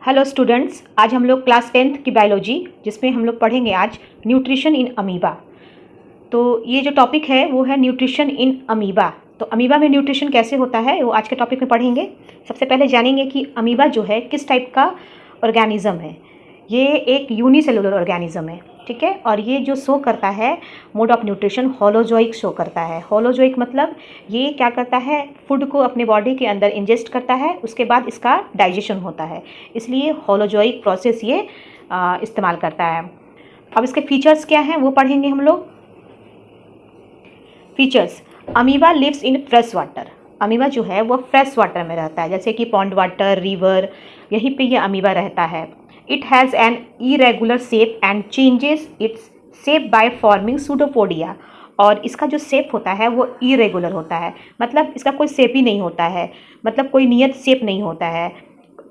Hello students, आज हम लोग क्लास 10th की बायोलॉजी जिसमें हम लोग पढ़ेंगे आज न्यूट्रिशन इन अमीबा। तो ये जो टॉपिक है वो है न्यूट्रिशन इन अमीबा। तो अमीबा में न्यूट्रिशन कैसे होता है वो आज के टॉपिक में पढ़ेंगे। सबसे पहले जानेंगे कि अमीबा जो है किस टाइप का ऑर्गेनिज्म है। ये एक यूनिसेलुलर ऑर्गेनिज्म है, ठीक है। और ये जो शो करता है mode of nutrition holozoic show करता है। होलोजोइक मतलब ये क्या करता है, फूड को अपने बॉडी के अंदर इंजेस्ट करता है, उसके बाद इसका डाइजेशन होता है, इसलिए होलोजोइक प्रोसेस ये इस्तेमाल करता है। अब इसके फीचर्स क्या हैं वो पढ़ेंगे हम लोग। Features, amoeba lives in fresh water. Amoeba जो है वो फ्रेश वाटर में रहता है, जैसे कि पॉन्ड वाटर, रिवर, यहीं पे ये अमीबा रहता है। It has an irregular shape and changes its shape by forming pseudopodia. और इसका जो शेप होता है वो इरेगुलर होता है, मतलब इसका कोई शेप ही नहीं होता है, मतलब कोई नियत शेप नहीं होता है,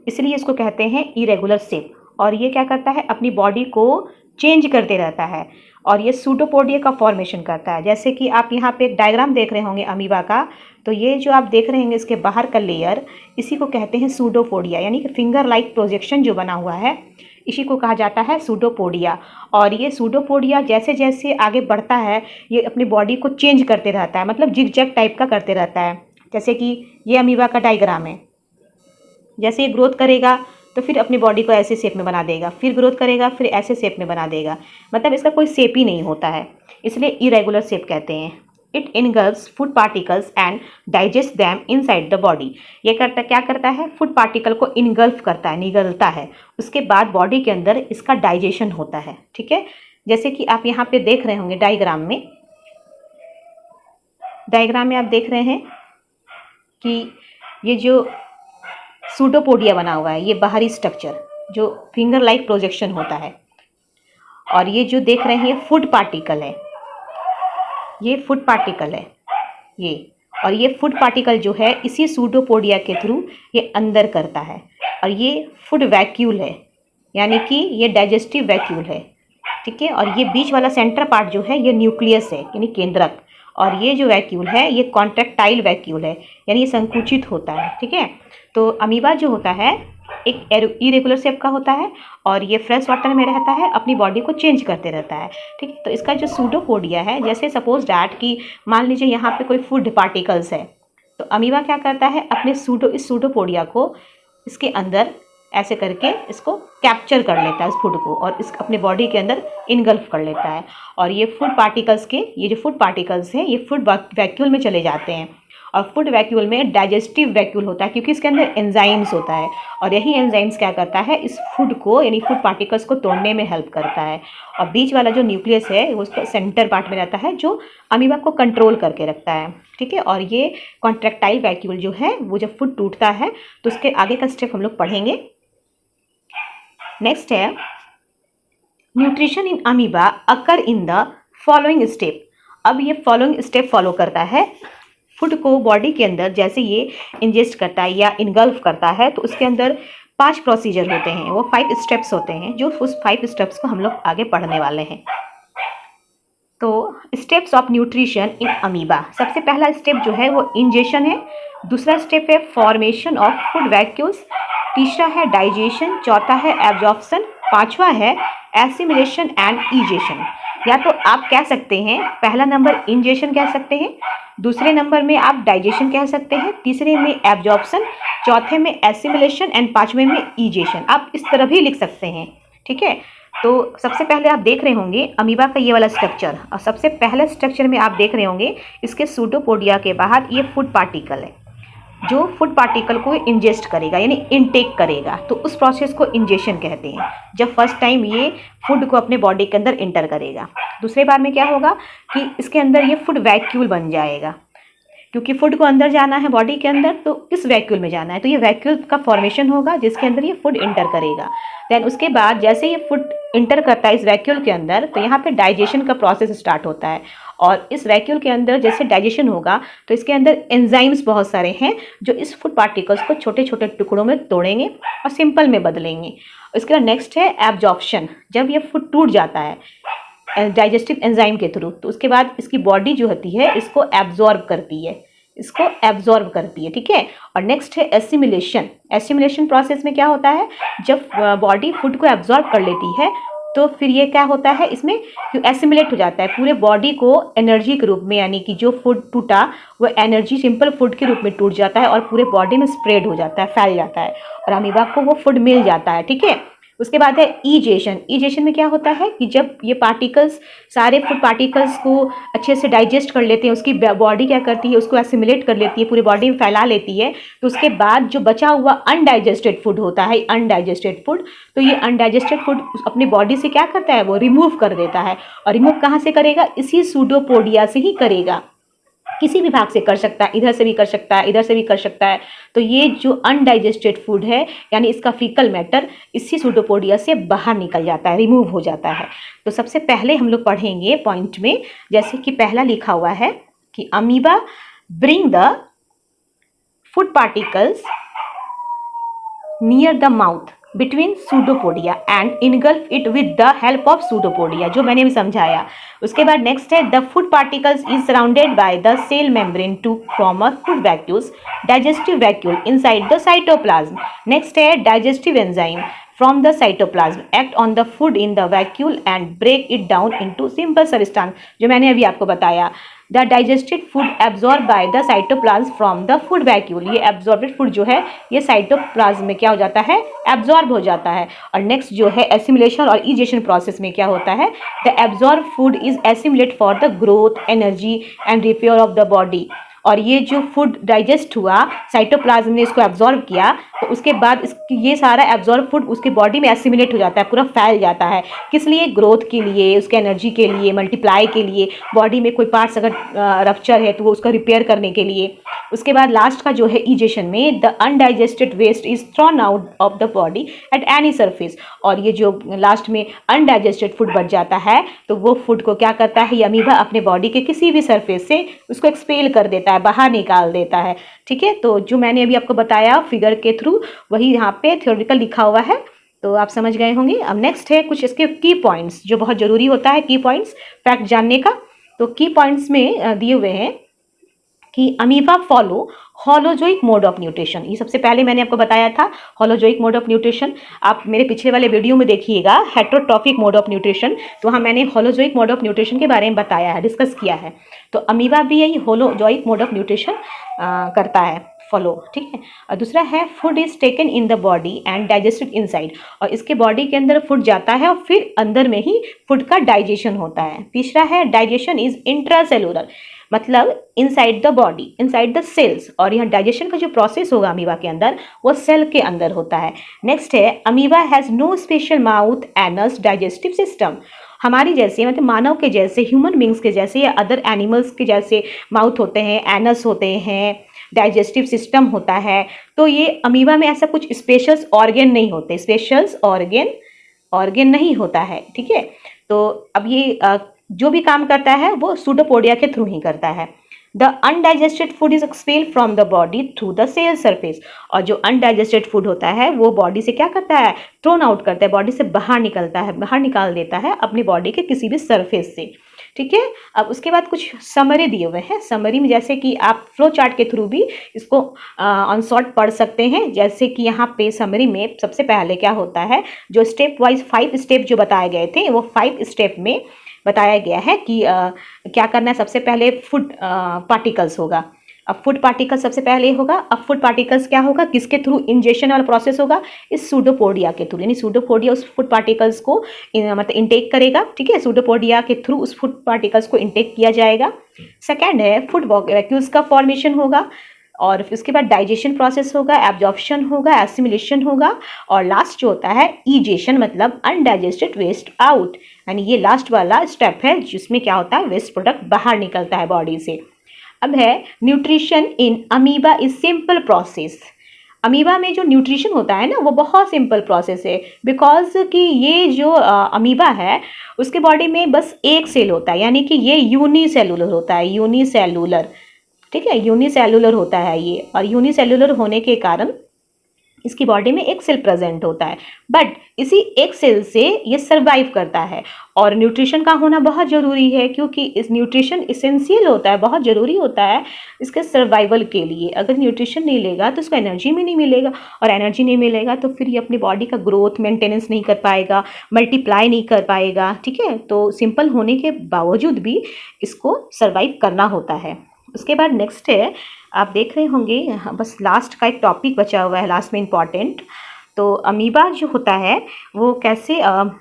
इसलिए इसको कहते हैं इरेगुलर शेप। और ये क्या करता है, अपनी बॉडी को चेंज करते रहता है और ये सूडोपोडिया का फॉर्मेशन करता है। जैसे कि आप यहाँ पे एक डायग्राम देख रहे होंगे अमीबा का, तो ये जो आप देख रहे होंगे इसके बाहर का लेयर, इसी को कहते हैं सूडोपोडिया, यानी कि फिंगर लाइक प्रोजेक्शन जो बना हुआ है इसी को कहा जाता है सूडोपोडिया। और ये सूडोपोडिया जैसे जैसे आगे बढ़ता है ये अपनी बॉडी को चेंज करते रहता है, मतलब जिगजैग टाइप का करते रहता है। जैसे कि ये अमीबा का डायग्राम है, जैसे ये ग्रोथ करेगा तो फिर अपनी बॉडी को ऐसे शेप में बना देगा, फिर ग्रोथ करेगा फिर ऐसे शेप में बना देगा, मतलब इसका कोई शेप ही नहीं होता है, इसलिए इरेगुलर शेप कहते हैं। It engulfs food particles and digest them inside the body. ये क्या करता है, फूड पार्टिकल को इनगल्फ करता है, निगलता है, उसके बाद बॉडी के अंदर इसका डाइजेशन होता है, ठीक है। जैसे कि आप यहाँ पे देख रहे होंगे डायग्राम में आप देख रहे हैं कि ये जो सूडोपोडिया बना हुआ है, ये बाहरी स्ट्रक्चर जो फिंगर लाइक प्रोजेक्शन होता है, और ये जो देख रहे हैं ये फूड पार्टिकल है, ये फूड पार्टिकल है ये। और ये फूड पार्टिकल जो है इसी सूडोपोडिया के थ्रू ये अंदर करता है, और ये फूड वैक्यूल है, यानी कि ये डाइजेस्टिव वैक्यूल है, ठीक है। और ये बीच वाला सेंटर पार्ट जो है ये न्यूक्लियस है, यानी केंद्रक। और ये जो वैक्यूल है ये कॉन्ट्रैक्टाइल वैक्यूल है, यानी ये संकुचित होता है, ठीक है। तो अमीबा जो होता है एक इरेगुलर शेप का होता है और ये फ्रेश वाटर में रहता है, अपनी बॉडी को चेंज करते रहता है, ठीक है। तो इसका जो सूडोपोडिया है, जैसे सपोज डैट कि मान लीजिए यहाँ पे कोई फूड पार्टिकल्स है, तो अमीबा क्या करता है, अपने इस सूडोपोडिया को इसके अंदर ऐसे करके इसको कैप्चर कर लेता है, इस फूड को, और इस अपने बॉडी के अंदर इनगल्फ कर लेता है। और ये फूड पार्टिकल्स ये जो फूड पार्टिकल्स हैं ये फूड वैक्यूल में चले जाते हैं, और फूड वैक्यूल में डाइजेस्टिव वैक्यूल होता है, क्योंकि इसके अंदर एंजाइम्स होता है, और यही एंजाइम्स क्या करता है, इस फूड को यानी फूड पार्टिकल्स को तोड़ने में हेल्प करता है। और बीच वाला जो न्यूक्लियस है वो उसका सेंटर पार्ट में रहता है, जो अमीबा को कंट्रोल करके रखता है, ठीक है। और ये कॉन्ट्रैक्टाइल वैक्यूल जो है वो जब फूड टूटता है तो उसके आगे का स्टेप हम लोग पढ़ेंगे। नेक्स्ट है nutrition in amoeba occur in the following step. अब ये फॉलोइंग स्टेप फॉलो करता है, फूड को बॉडी के अंदर जैसे ये इंजेस्ट करता है या इनगल्फ करता है, तो उसके अंदर 5 प्रोसीजर होते हैं, वो 5 स्टेप्स होते हैं, जो उस 5 स्टेप्स को हम लोग आगे पढ़ने वाले हैं। तो steps of nutrition in amoeba, सबसे पहला स्टेप जो है वो इंजेशन है, दूसरा स्टेप है फॉर्मेशन ऑफ फूड वैक्यूल्स, तीसरा है डाइजेशन, चौथा है एब्जॉर्प्शन, पांचवा है एसिमिलेशन एंड ईजेशन। या तो आप कह सकते हैं पहला नंबर इंजेशन कह सकते हैं, दूसरे नंबर में आप डाइजेशन कह सकते हैं, तीसरे में एब्जॉर्प्शन, चौथे में एसिमिलेशन एंड पांचवें में ईजेशन, आप इस तरह भी लिख सकते हैं, ठीक है। तो सबसे पहले आप देख रहे होंगे अमीबा का ये वाला स्ट्रक्चर, और सबसे पहले स्ट्रक्चर में आप देख रहे होंगे इसके सूडोपोडिया के बाहर ये फूड पार्टिकल है, जो फूड पार्टिकल को इंजेस्ट करेगा यानी इनटेक करेगा, तो उस प्रोसेस को इंजेशन कहते हैं, जब फर्स्ट टाइम ये फूड को अपने बॉडी के अंदर इंटर करेगा। दूसरे बार में क्या होगा कि इसके अंदर ये फूड वैक्यूल बन जाएगा, क्योंकि फूड को अंदर जाना है बॉडी के अंदर, तो इस वैक्यूल में जाना है, तो ये वैक्यूल का फॉर्मेशन होगा जिसके अंदर ये फूड इंटर करेगा। देन उसके बाद जैसे ये फूड इंटर करता है इस वैक्यूल के अंदर, तो यहाँ पे डाइजेशन का प्रोसेस स्टार्ट होता है, और इस वैक्यूल के अंदर जैसे डाइजेशन होगा तो इसके अंदर एंजाइम्स बहुत सारे हैं जो इस फूड पार्टिकल्स को छोटे छोटे टुकड़ों में तोड़ेंगे और सिंपल में बदलेंगे। इसके बाद नेक्स्ट है एब्जॉर्प्शन, जब ये फूड टूट जाता है डाइजेस्टिव एंजाइम के थ्रू, तो उसके बाद इसकी बॉडी जो होती है इसको एब्जॉर्ब करती है, इसको एब्जॉर्ब करती है, ठीक है। और नेक्स्ट है एसिमिलेशन। एसिमिलेशन प्रोसेस में क्या होता है, जब बॉडी फूड को एब्जॉर्ब कर लेती है तो फिर ये क्या होता है, इसमें एसिमिलेट हो जाता है पूरे बॉडी को एनर्जी के रूप में, यानी कि जो फूड टूटा वो एनर्जी सिंपल फूड के रूप में टूट जाता है और पूरे बॉडी में स्प्रेड हो जाता है, फैल जाता है और अमीबा को वो फूड मिल जाता है, ठीक है। उसके बाद है ईजेशन। ईजेशन में क्या होता है कि जब ये पार्टिकल्स, सारे फूड पार्टिकल्स को अच्छे से डाइजेस्ट कर लेते हैं, उसकी बॉडी क्या करती है, उसको एसिमिलेट कर लेती है, पूरी बॉडी में फैला लेती है। तो उसके बाद जो बचा हुआ अनडाइजेस्टेड फूड होता है, अनडाइजेस्टेड फूड, तो ये अनडाइजेस्टेड फूड अपनी बॉडी से क्या करता है, वो रिमूव कर देता है। और रिमूव कहाँ से करेगा, इसी सूडोपोडिया से ही करेगा। किसी भी भाग से कर सकता है, इधर से भी कर सकता है, इधर से भी कर सकता है। तो ये जो अनडाइजेस्टेड फूड है, यानी इसका फीकल मैटर इसी सूडोपोडिया से बाहर निकल जाता है, रिमूव हो जाता है। तो सबसे पहले हम लोग पढ़ेंगे पॉइंट में, जैसे कि पहला लिखा हुआ है कि amoeba bring the food particles near the mouth between pseudopodia and engulf it with the help of pseudopodia, जो मैंने भी समझाया। उसके बाद नेक्स्ट है the food particles is surrounded by the cell membrane to form a food vacuoles digestive vacuole inside the cytoplasm. Next है digestive enzyme from the cytoplasm act on the food in the vacuole and break it down into simple substance, जो मैंने अभी आपको बताया। The digested food absorbed by the cytoplasm from the food vacuole, ये absorbed food जो है ये cytoplasm में क्या हो जाता है, absorb हो जाता है। और next जो है assimilation और egestion process में क्या होता है, the absorbed food is assimilate for the growth, energy and repair of the body। और ये जो फूड डाइजेस्ट हुआ, साइटोप्लाज्म ने इसको एब्जॉर्ब किया, तो उसके बाद ये सारा एब्जॉर्ब फूड उसके बॉडी में एसिमिलेट हो जाता है, पूरा फैल जाता है। किस लिए, ग्रोथ के लिए, उसके एनर्जी के लिए, मल्टीप्लाई के लिए, बॉडी में कोई पार्ट्स अगर रप्चर है तो वो उसका रिपेयर करने के लिए। उसके बाद लास्ट का जो है ईजेशन में, the undigested waste is thrown out of the body at any surface. और ये जो लास्ट में अनडाइजेस्टेड फूड बच जाता है तो वो फूड को क्या करता है, अमीबा अपने बॉडी के किसी भी सरफेस से उसको एक्सपेल कर देता है, बाहर निकाल देता है, ठीक है। तो जो मैंने अभी आपको बताया फिगर के थ्रू, वही यहाँ पे थ्योरेटिकल लिखा हुआ है, तो आप समझ गए होंगे। अब नेक्स्ट है कुछ इसके की पॉइंट्स, जो बहुत जरूरी होता है की पॉइंट्स फैक्ट जानने का। तो की पॉइंट्स में दिए हुए हैं कि amoeba follow holozoic mode of nutrition. ये सबसे पहले मैंने आपको बताया था होलोजोइक मोड ऑफ न्यूट्रिशन, आप मेरे पिछले वाले वीडियो में देखिएगा हेट्रोट्रॉफिक मोड ऑफ न्यूट्रिशन, तो वहाँ मैंने होलोजोइक मोड ऑफ न्यूट्रिशन के बारे में बताया है, डिस्कस किया है। तो अमीबा भी यही होलोजोइक मोड ऑफ न्यूट्रिशन करता है, फॉलो, ठीक है। और दूसरा है food is taken in the body and digested inside, और इसके बॉडी के अंदर फूड जाता है और फिर अंदर में ही फूड का डाइजेशन होता है। तीसरा है डाइजेशन इज इंट्रासेलुलर, मतलब inside the body, inside the cells, और यहाँ डाइजेशन का जो प्रोसेस होगा अमीबा के अंदर वो सेल के अंदर होता है। नेक्स्ट है amoeba has no special mouth anus digestive system, हमारी जैसे मतलब मानव के जैसे, ह्यूमन बींग्स के जैसे या अदर एनिमल्स के जैसे माउथ होते हैं, एनस होते हैं, डाइजेस्टिव सिस्टम होता है। तो ये अमीबा में ऐसा कुछ स्पेशल्स ऑर्गेन नहीं होते, स्पेशल्स ऑर्गेन नहीं होता है, ठीक है। तो अब ये जो भी काम करता है वो सूडोपोडिया के थ्रू ही करता है। The undigested food is expelled from the body through the cell surface, और जो अनडाइजेस्टेड फूड होता है वो बॉडी से क्या करता है, थ्रोन आउट करता है, बॉडी से बाहर निकलता है, बाहर निकाल देता है अपनी बॉडी के किसी भी सरफेस से, ठीक है। अब उसके बाद कुछ समरी दिए हुए हैं, समरी में जैसे कि आप फ्लो चार्ट के थ्रू भी इसको ऑन शॉर्ट पढ़ सकते हैं। जैसे कि यहाँ पे समरी में सबसे पहले क्या होता है, जो स्टेप वाइज 5 स्टेप जो बताए गए थे वो 5 स्टेप में बताया गया है कि क्या करना है। सबसे पहले फूड पार्टिकल्स होगा, अब फूड पार्टिकल सबसे पहले होगा। अब फूड पार्टिकल्स क्या होगा, किसके थ्रू, इंजेक्शन वाला प्रोसेस होगा, इस सूडोपोडिया के थ्रू, यानी सूडोपोडिया उस फूड पार्टिकल्स को मतलब इंटेक करेगा, ठीक है। सूडोपोडिया के थ्रू उस फूड पार्टिकल्स को इंटेक किया जाएगा। सेकेंड है फूड वैक्यूल्स का फॉर्मेशन होगा, और उसके बाद डाइजेशन प्रोसेस होगा, एब्जॉर्प्शन होगा, एसिमिलेशन होगा, और लास्ट जो होता है ईजेशन, मतलब अनडाइजेस्टेड वेस्ट आउट, यानी ये लास्ट वाला स्टेप है जिसमें क्या होता है, वेस्ट प्रोडक्ट बाहर निकलता है बॉडी से। अब है nutrition in amoeba is simple process. Amoeba में जो न्यूट्रिशन होता है ना वो बहुत सिंपल प्रोसेस है, बिकॉज कि ये जो अमीबा है उसके बॉडी में बस एक सेल होता है, यानी कि ये यूनिसेलुलर होता है, यूनिसेलुलर, ठीक है, यूनिसेलुलर होता है ये। और यूनिसेलुलर होने के कारण इसकी बॉडी में एक सेल प्रेजेंट होता है, बट इसी एक सेल से ये सर्वाइव करता है। और न्यूट्रिशन का होना बहुत ज़रूरी है, क्योंकि इस न्यूट्रिशन इसेंशियल होता है, बहुत ज़रूरी होता है इसके सर्वाइवल के लिए। अगर न्यूट्रिशन नहीं लेगा तो उसको एनर्जी भी नहीं मिलेगा, और एनर्जी नहीं मिलेगा तो फिर ये अपनी बॉडी का ग्रोथ मेंटेनेंस नहीं कर पाएगा, मल्टीप्लाई नहीं कर पाएगा। ठीक है, तो सिंपल होने के बावजूद भी इसको सर्वाइव करना होता है। उसके बाद नेक्स्ट है, आप देख रहे होंगे यहाँ बस लास्ट का एक टॉपिक बचा हुआ है, लास्ट में इम्पॉर्टेंट। तो अमीबा जो होता है वो कैसे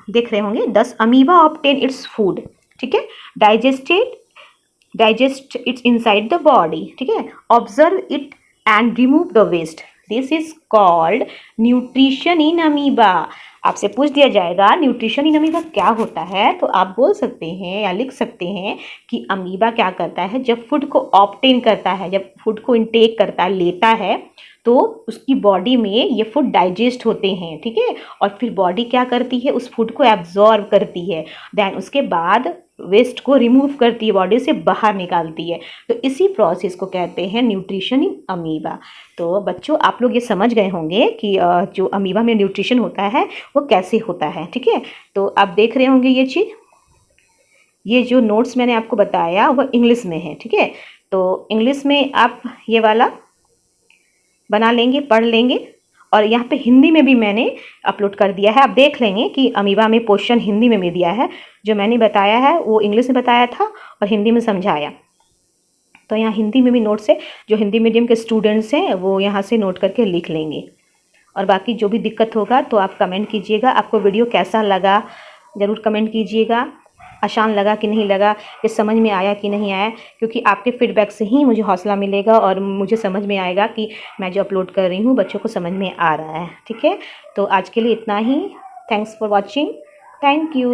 देख रहे होंगे, 10 अमीबा ऑब्टेन इट्स फूड। ठीक है, digest its inside the body. ठीक है, observe it and remove the waste, this is called nutrition in amoeba. आपसे पूछ दिया जाएगा न्यूट्रिशन इन अमीबा क्या होता है, तो आप बोल सकते हैं या लिख सकते हैं कि अमीबा क्या करता है, जब फूड को ऑब्टेन करता है, जब फूड को इनटेक करता है, लेता है, तो उसकी बॉडी में ये फूड डाइजेस्ट होते हैं। ठीक है, और फिर बॉडी क्या करती है, उस फूड को एब्जॉर्ब करती है, देन उसके बाद वेस्ट को रिमूव करती है, बॉडी से बाहर निकालती है। तो इसी प्रोसेस को कहते हैं न्यूट्रिशन इन अमीबा। तो बच्चों आप लोग ये समझ गए होंगे कि जो अमीबा में न्यूट्रिशन होता है वो कैसे होता है। ठीक है, तो आप देख रहे होंगे ये चीज़, ये जो नोट्स मैंने आपको बताया वो इंग्लिश में है। ठीक है, तो इंग्लिश में आप ये वाला बना लेंगे, पढ़ लेंगे, और यहाँ पे हिंदी में भी मैंने अपलोड कर दिया है। आप देख लेंगे कि अमीबा में क्वेश्चन हिंदी में भी दिया है, जो मैंने बताया है वो इंग्लिश में बताया था और हिंदी में समझाया। तो यहाँ हिंदी में भी नोट्स है, जो हिंदी मीडियम के स्टूडेंट्स हैं वो यहाँ से नोट करके लिख लेंगे। और बाकी जो भी दिक्कत होगा तो आप कमेंट कीजिएगा। आपको वीडियो कैसा लगा ज़रूर कमेंट कीजिएगा, आसान लगा कि नहीं लगा, ये समझ में आया कि नहीं आया, क्योंकि आपके फीडबैक से ही मुझे हौसला मिलेगा और मुझे समझ में आएगा कि मैं जो अपलोड कर रही हूँ बच्चों को समझ में आ रहा है। ठीक है, तो आज के लिए इतना ही। Thanks for watching, thank you.